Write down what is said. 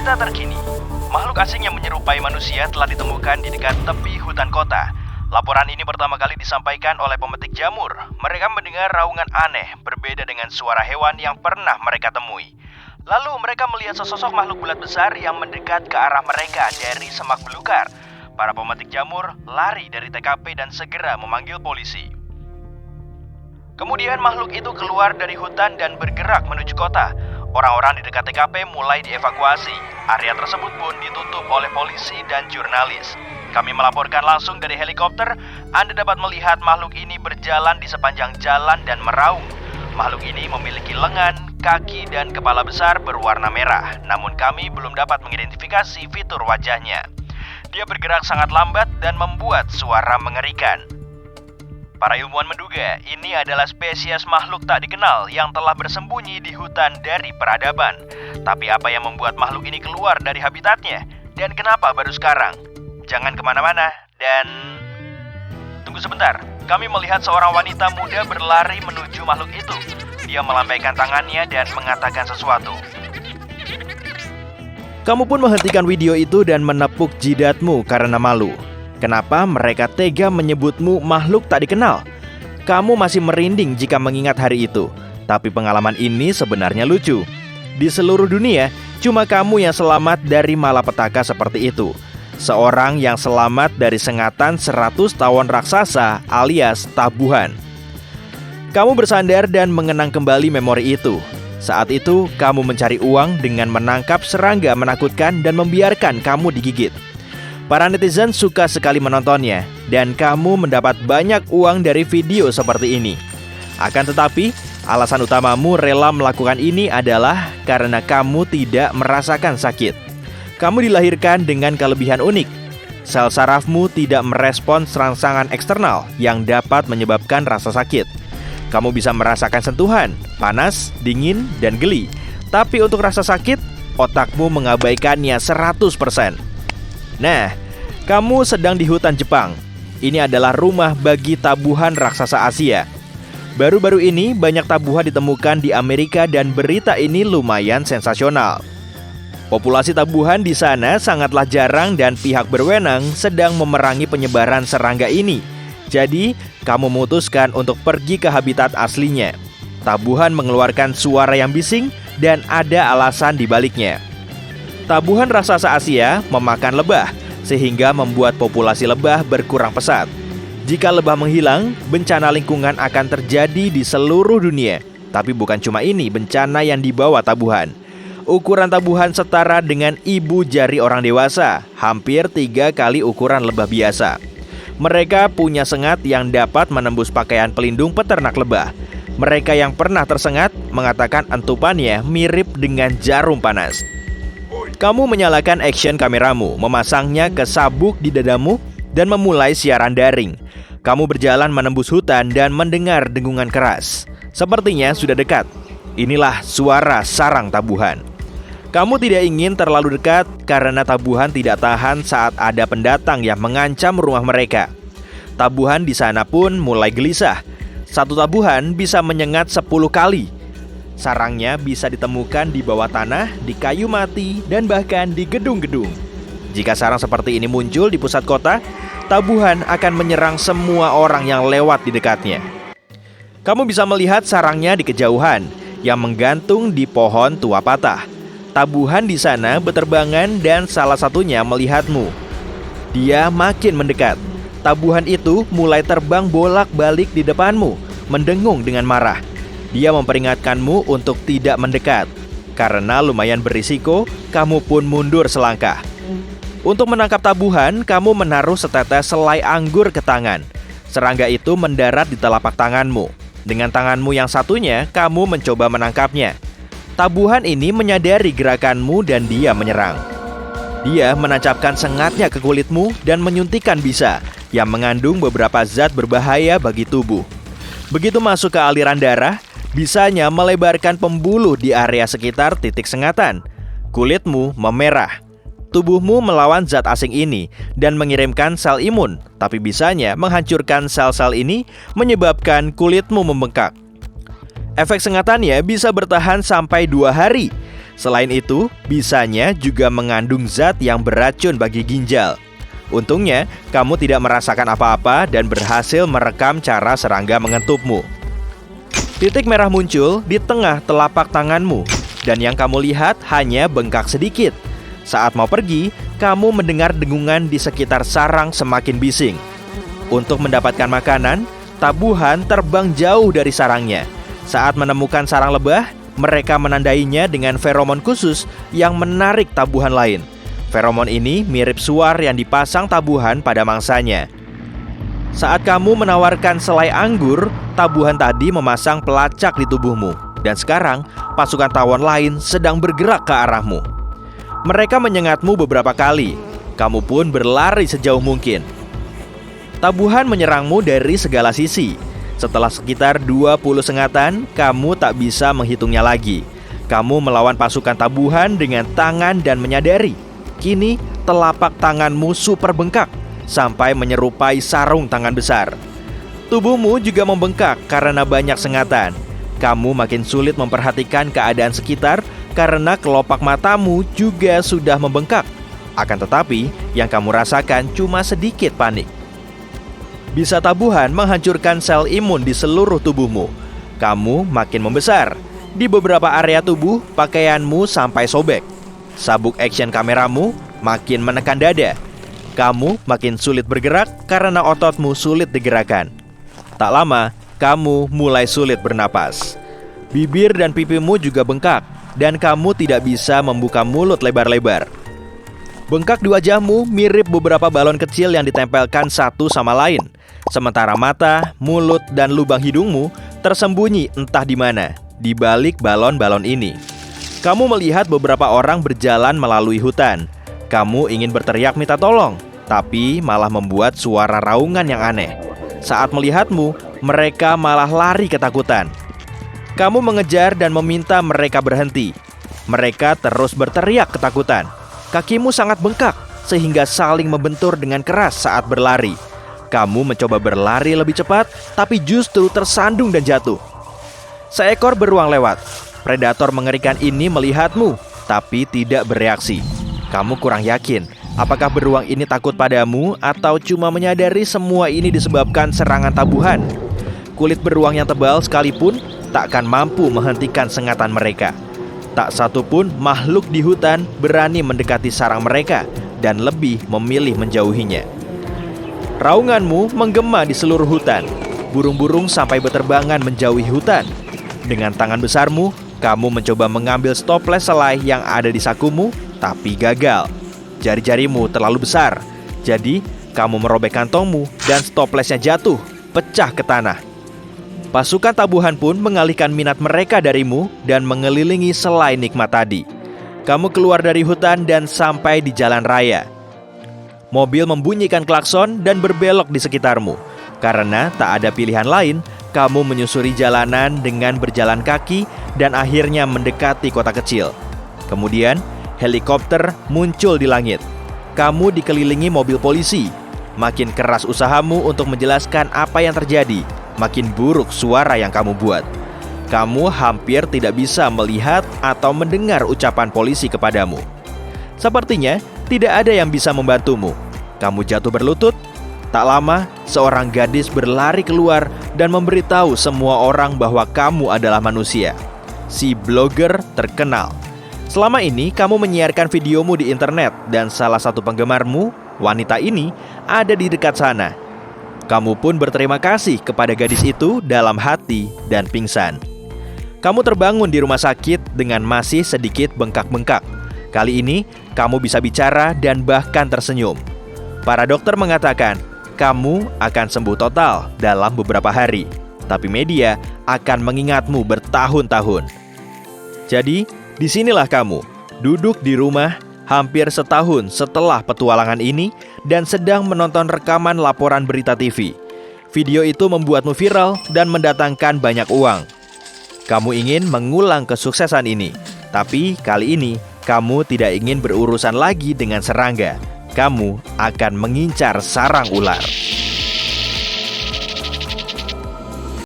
Berita terkini, makhluk asing yang menyerupai manusia telah ditemukan di dekat tepi hutan kota. Laporan ini pertama kali disampaikan oleh pemetik jamur. Mereka mendengar raungan aneh berbeda dengan suara hewan yang pernah mereka temui. Lalu mereka melihat sesosok makhluk bulat besar yang mendekat ke arah mereka dari semak belukar. Para pemetik jamur lari dari TKP dan segera memanggil polisi. Kemudian makhluk itu keluar dari hutan dan bergerak menuju kota. Orang-orang di dekat TKP mulai dievakuasi. Area tersebut pun ditutup oleh polisi dan jurnalis. Kami melaporkan langsung dari helikopter. Anda dapat melihat makhluk ini berjalan di sepanjang jalan dan meraung. Makhluk ini memiliki lengan, kaki, dan kepala besar berwarna merah. Namun kami belum dapat mengidentifikasi fitur wajahnya. Dia bergerak sangat lambat dan membuat suara mengerikan. Para ilmuwan menduga ini adalah spesies makhluk tak dikenal yang telah bersembunyi di hutan dari peradaban. Tapi apa yang membuat makhluk ini keluar dari habitatnya? Dan kenapa baru sekarang? Jangan kemana-mana dan... Tunggu sebentar, kami melihat seorang wanita muda berlari menuju makhluk itu. Dia melambaikan tangannya dan mengatakan sesuatu. Kamu pun menghentikan video itu dan menepuk jidatmu karena malu. Kenapa mereka tega menyebutmu makhluk tak dikenal? Kamu masih merinding jika mengingat hari itu. Tapi pengalaman ini sebenarnya lucu. Di seluruh dunia, cuma kamu yang selamat dari malapetaka seperti itu. Seorang yang selamat dari sengatan 100 tawon raksasa alias tabuhan. Kamu bersandar dan mengenang kembali memori itu. Saat itu, kamu mencari uang dengan menangkap serangga menakutkan dan membiarkan kamu digigit. Para netizen suka sekali menontonnya, dan kamu mendapat banyak uang dari video seperti ini. Akan tetapi, alasan utamamu rela melakukan ini adalah karena kamu tidak merasakan sakit. Kamu dilahirkan dengan kelebihan unik. Sel sarafmu tidak merespons rangsangan eksternal yang dapat menyebabkan rasa sakit. Kamu bisa merasakan sentuhan, panas, dingin, dan geli. Tapi untuk rasa sakit, otakmu mengabaikannya 100%. Nah, kamu sedang di hutan Jepang. Ini adalah rumah bagi tabuhan raksasa Asia. Baru-baru ini banyak tabuhan ditemukan di Amerika dan berita ini lumayan sensasional. Populasi tabuhan di sana sangatlah jarang dan pihak berwenang sedang memerangi penyebaran serangga ini. Jadi, kamu memutuskan untuk pergi ke habitat aslinya. Tabuhan mengeluarkan suara yang bising dan ada alasan di baliknya. Tabuhan raksasa Asia memakan lebah, sehingga membuat populasi lebah berkurang pesat. Jika lebah menghilang, bencana lingkungan akan terjadi di seluruh dunia. Tapi bukan cuma ini bencana yang dibawa tabuhan. Ukuran tabuhan setara dengan ibu jari orang dewasa, hampir 3 kali ukuran lebah biasa. Mereka punya sengat yang dapat menembus pakaian pelindung peternak lebah. Mereka yang pernah tersengat mengatakan entupannya mirip dengan jarum panas. Kamu menyalakan action kameramu, memasangnya ke sabuk di dadamu, dan memulai siaran daring. Kamu berjalan menembus hutan dan mendengar dengungan keras. Sepertinya sudah dekat. Inilah suara sarang tabuhan. Kamu tidak ingin terlalu dekat karena tabuhan tidak tahan saat ada pendatang yang mengancam rumah mereka. Tabuhan di sana pun mulai gelisah. Satu tabuhan bisa menyengat 10 kali. Sarangnya bisa ditemukan di bawah tanah, di kayu mati, dan bahkan di gedung-gedung. Jika sarang seperti ini muncul di pusat kota, tabuhan akan menyerang semua orang yang lewat di dekatnya. Kamu bisa melihat sarangnya di kejauhan, yang menggantung di pohon tua patah. Tabuhan di sana beterbangan dan salah satunya melihatmu. Dia makin mendekat. Tabuhan itu mulai terbang bolak-balik di depanmu, mendengung dengan marah. Dia memperingatkanmu untuk tidak mendekat. Karena lumayan berisiko, kamu pun mundur selangkah. Untuk menangkap tabuhan, kamu menaruh setetes selai anggur ke tangan. Serangga itu mendarat di telapak tanganmu. Dengan tanganmu yang satunya, kamu mencoba menangkapnya. Tabuhan ini menyadari gerakanmu dan dia menyerang. Dia menancapkan sengatnya ke kulitmu dan menyuntikkan bisa, yang mengandung beberapa zat berbahaya bagi tubuh. Begitu masuk ke aliran darah, bisanya melebarkan pembuluh di area sekitar titik sengatan. Kulitmu memerah. Tubuhmu melawan zat asing ini dan mengirimkan sel imun, tapi bisanya menghancurkan sel-sel ini menyebabkan kulitmu membengkak. Efek sengatannya bisa bertahan sampai 2 hari. Selain itu, bisanya juga mengandung zat yang beracun bagi ginjal. Untungnya, kamu tidak merasakan apa-apa dan berhasil merekam cara serangga mengentupmu. Titik merah muncul di tengah telapak tanganmu, dan yang kamu lihat hanya bengkak sedikit. Saat mau pergi, kamu mendengar dengungan di sekitar sarang semakin bising. Untuk mendapatkan makanan, tabuhan terbang jauh dari sarangnya. Saat menemukan sarang lebah, mereka menandainya dengan feromon khusus yang menarik tabuhan lain. Feromon ini mirip suar yang dipasang tabuhan pada mangsanya. Saat kamu menawarkan selai anggur, tabuhan tadi memasang pelacak di tubuhmu. Dan sekarang, pasukan tawon lain sedang bergerak ke arahmu. Mereka menyengatmu beberapa kali. Kamu pun berlari sejauh mungkin. Tabuhan menyerangmu dari segala sisi. Setelah sekitar 20 sengatan, kamu tak bisa menghitungnya lagi. Kamu melawan pasukan tabuhan dengan tangan dan menyadari, kini telapak tanganmu super bengkak sampai menyerupai sarung tangan besar. Tubuhmu juga membengkak karena banyak sengatan. Kamu makin sulit memperhatikan keadaan sekitar karena kelopak matamu juga sudah membengkak. Akan tetapi, yang kamu rasakan cuma sedikit panik. Bisa tabuhan menghancurkan sel imun di seluruh tubuhmu. Kamu makin membesar. Di beberapa area tubuh, pakaianmu sampai sobek. Sabuk action kameramu makin menekan dada. Kamu makin sulit bergerak karena ototmu sulit digerakkan. Tak lama, kamu mulai sulit bernapas. Bibir dan pipimu juga bengkak, dan kamu tidak bisa membuka mulut lebar-lebar. Bengkak di wajahmu mirip beberapa balon kecil yang ditempelkan satu sama lain. Sementara mata, mulut, dan lubang hidungmu tersembunyi entah di mana, di balik balon-balon ini. Kamu melihat beberapa orang berjalan melalui hutan. Kamu ingin berteriak minta tolong, tapi malah membuat suara raungan yang aneh. Saat melihatmu, mereka malah lari ketakutan. Kamu mengejar dan meminta mereka berhenti. Mereka terus berteriak ketakutan. Kakimu sangat bengkak, sehingga saling membentur dengan keras saat berlari. Kamu mencoba berlari lebih cepat, tapi justru tersandung dan jatuh. Seekor beruang lewat. Predator mengerikan ini melihatmu, tapi tidak bereaksi. Kamu kurang yakin, apakah beruang ini takut padamu atau cuma menyadari semua ini disebabkan serangan tabuhan. Kulit beruang yang tebal sekalipun takkan mampu menghentikan sengatan mereka. Tak satu pun makhluk di hutan berani mendekati sarang mereka dan lebih memilih menjauhinya. Raunganmu menggema di seluruh hutan. Burung-burung sampai berterbangan menjauhi hutan. Dengan tangan besarmu, kamu mencoba mengambil stoples selai yang ada di sakumu, tapi gagal. Jari-jarimu terlalu besar, jadi kamu merobek kantongmu dan stoplesnya jatuh, pecah ke tanah. Pasukan tabuhan pun mengalihkan minat mereka darimu dan mengelilingi selai nikmat tadi. Kamu keluar dari hutan dan sampai di jalan raya. Mobil membunyikan klakson dan berbelok di sekitarmu. Karena tak ada pilihan lain, kamu menyusuri jalanan dengan berjalan kaki dan akhirnya mendekati kota kecil. Kemudian, helikopter muncul di langit. Kamu dikelilingi mobil polisi. Makin keras usahamu untuk menjelaskan apa yang terjadi, makin buruk suara yang kamu buat. Kamu hampir tidak bisa melihat atau mendengar ucapan polisi kepadamu. Sepertinya tidak ada yang bisa membantumu. Kamu jatuh berlutut. Tak lama, seorang gadis berlari keluar dan memberitahu semua orang bahwa kamu adalah manusia, si blogger terkenal. Selama ini kamu menyiarkan videomu di internet dan salah satu penggemarmu, wanita ini, ada di dekat sana. Kamu pun berterima kasih kepada gadis itu dalam hati dan pingsan. Kamu terbangun di rumah sakit dengan masih sedikit bengkak-bengkak. Kali ini kamu bisa bicara dan bahkan tersenyum. Para dokter mengatakan kamu akan sembuh total dalam beberapa hari, tapi media akan mengingatmu bertahun-tahun. Jadi, disinilah kamu, duduk di rumah hampir setahun setelah petualangan ini dan sedang menonton rekaman laporan berita TV. Video itu membuatmu viral dan mendatangkan banyak uang. Kamu ingin mengulang kesuksesan ini, tapi kali ini kamu tidak ingin berurusan lagi dengan serangga. Kamu akan mengincar sarang ular.